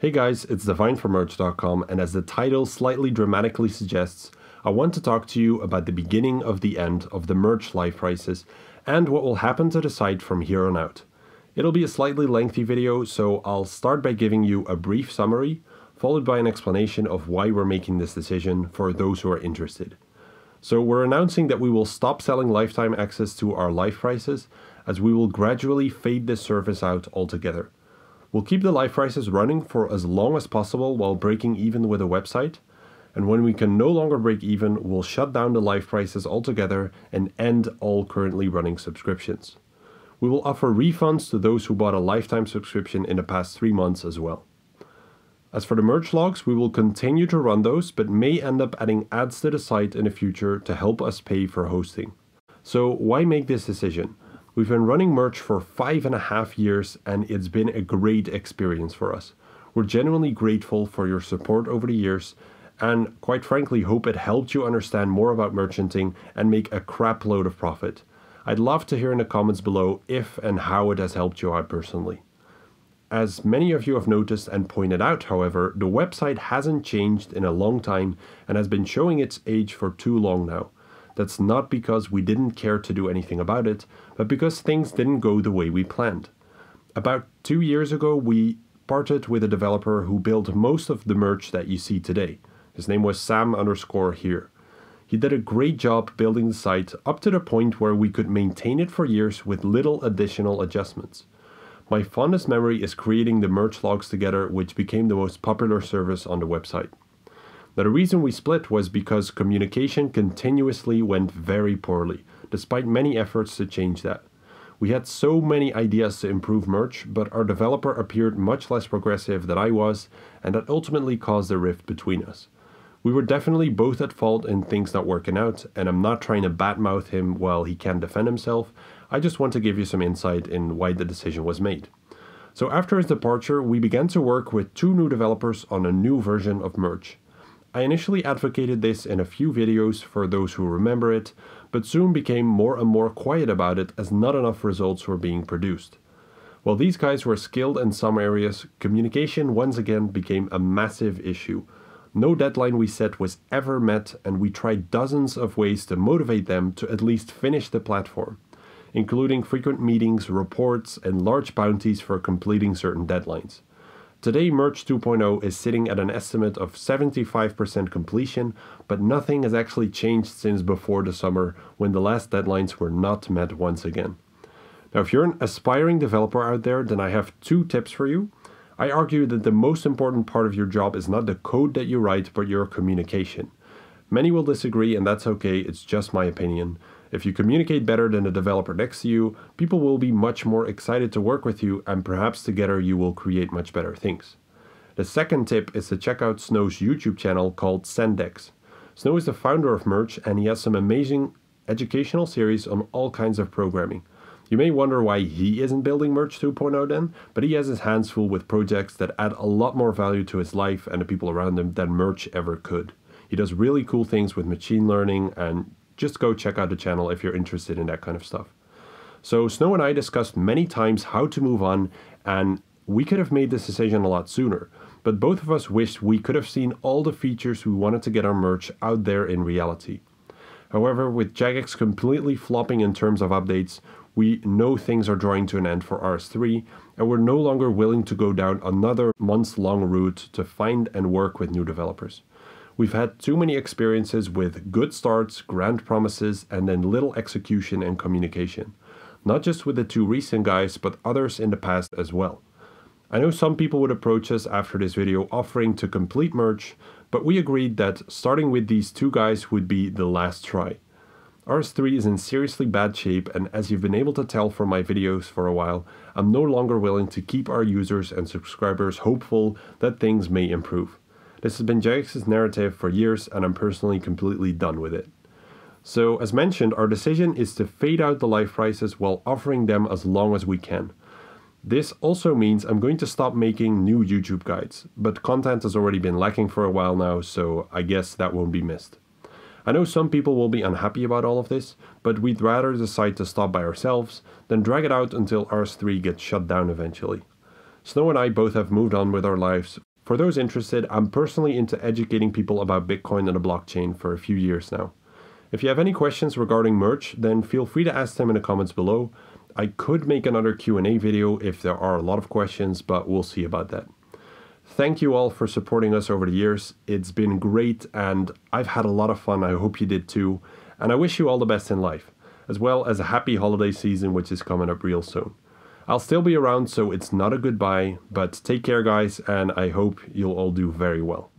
Hey guys, it's Divine from Merch.com, and as the title slightly dramatically suggests, I want to talk to you about the beginning of the end of the merch live prices and what will happen to the site from here on out. It'll be a slightly lengthy video, so I'll start by giving you a brief summary, followed by an explanation of why we're making this decision for those who are interested. So we're announcing that we will stop selling lifetime access to our live prices, as we will gradually fade this service out altogether. We'll keep the live prices running for as long as possible while breaking even with a website, and when we can no longer break even, we'll shut down the live prices altogether and end all currently running subscriptions. We will offer refunds to those who bought a lifetime subscription in the past 3 months as well. As for the merch logs, we will continue to run those, but may end up adding ads to the site in the future to help us pay for hosting. So why make this decision? We've been running merch for 5.5 years, and it's been a great experience for us. We're genuinely grateful for your support over the years, and quite frankly hope it helped you understand more about merchanting and make a crap load of profit. I'd love to hear in the comments below if and how it has helped you out personally. As many of you have noticed and pointed out, however, the website hasn't changed in a long time and has been showing its age for too long now. That's not because we didn't care to do anything about it, but because things didn't go the way we planned. About 2 years ago, we parted with a developer who built most of the merch that you see today. His name was Sam_here. He did a great job building the site up to the point where we could maintain it for years with little additional adjustments. My fondest memory is creating the merch logs together, which became the most popular service on the website. Now, the reason we split was because communication continuously went very poorly, despite many efforts to change that. We had so many ideas to improve merch, but our developer appeared much less progressive than I was, and that ultimately caused a rift between us. We were definitely both at fault in things not working out, and I'm not trying to badmouth him while he can't defend himself. I just want to give you some insight in why the decision was made. So after his departure, we began to work with 2 new developers on a new version of merch. I initially advocated this in a few videos for those who remember it, but soon became more and more quiet about it as not enough results were being produced. While these guys were skilled in some areas, communication once again became a massive issue. No deadline we set was ever met, and we tried dozens of ways to motivate them to at least finish the platform, including frequent meetings, reports, and large bounties for completing certain deadlines. Today, Merch 2.0 is sitting at an estimate of 75% completion, but nothing has actually changed since before the summer, when the last deadlines were not met once again. Now, if you're an aspiring developer out there, then I have 2 tips for you. I argue that the most important part of your job is not the code that you write, but your communication. Many will disagree, and that's okay, it's just my opinion. If you communicate better than the developer next to you, people will be much more excited to work with you, and perhaps together you will create much better things. The second tip is to check out Snow's YouTube channel called Sendex. Snow is the founder of Merch, and he has some amazing educational series on all kinds of programming. You may wonder why he isn't building Merch 2.0 then, but he has his hands full with projects that add a lot more value to his life and the people around him than Merch ever could. He does really cool things with machine learning, and just go check out the channel if you're interested in that kind of stuff. So Snow and I discussed many times how to move on, and we could have made this decision a lot sooner, but both of us wished we could have seen all the features we wanted to get our merch out there in reality. However, with Jagex completely flopping in terms of updates, we know things are drawing to an end for RS3, and we're no longer willing to go down another months-long route to find and work with new developers. We've had too many experiences with good starts, grand promises, and then little execution and communication. Not just with the 2 recent guys, but others in the past as well. I know some people would approach us after this video offering to complete merch, but we agreed that starting with these 2 guys would be the last try. RS3 is in seriously bad shape, and as you've been able to tell from my videos for a while, I'm no longer willing to keep our users and subscribers hopeful that things may improve. This has been Jagex's narrative for years, and I'm personally completely done with it. So, as mentioned, our decision is to fade out the live prices while offering them as long as we can. This also means I'm going to stop making new YouTube guides, but content has already been lacking for a while now, so I guess that won't be missed. I know some people will be unhappy about all of this, but we'd rather decide to stop by ourselves than drag it out until RS3 gets shut down eventually. Snow and I both have moved on with our lives For those interested, I'm personally into educating people about Bitcoin and the blockchain for a few years now. If you have any questions regarding merch, then feel free to ask them in the comments below. I could make another Q&A video if there are a lot of questions, but we'll see about that. Thank you all for supporting us over the years. It's been great and I've had a lot of fun. I hope you did too. And I wish you all the best in life, as well as a happy holiday season, which is coming up real soon. I'll still be around, so it's not a goodbye, but take care guys, and I hope you'll all do very well.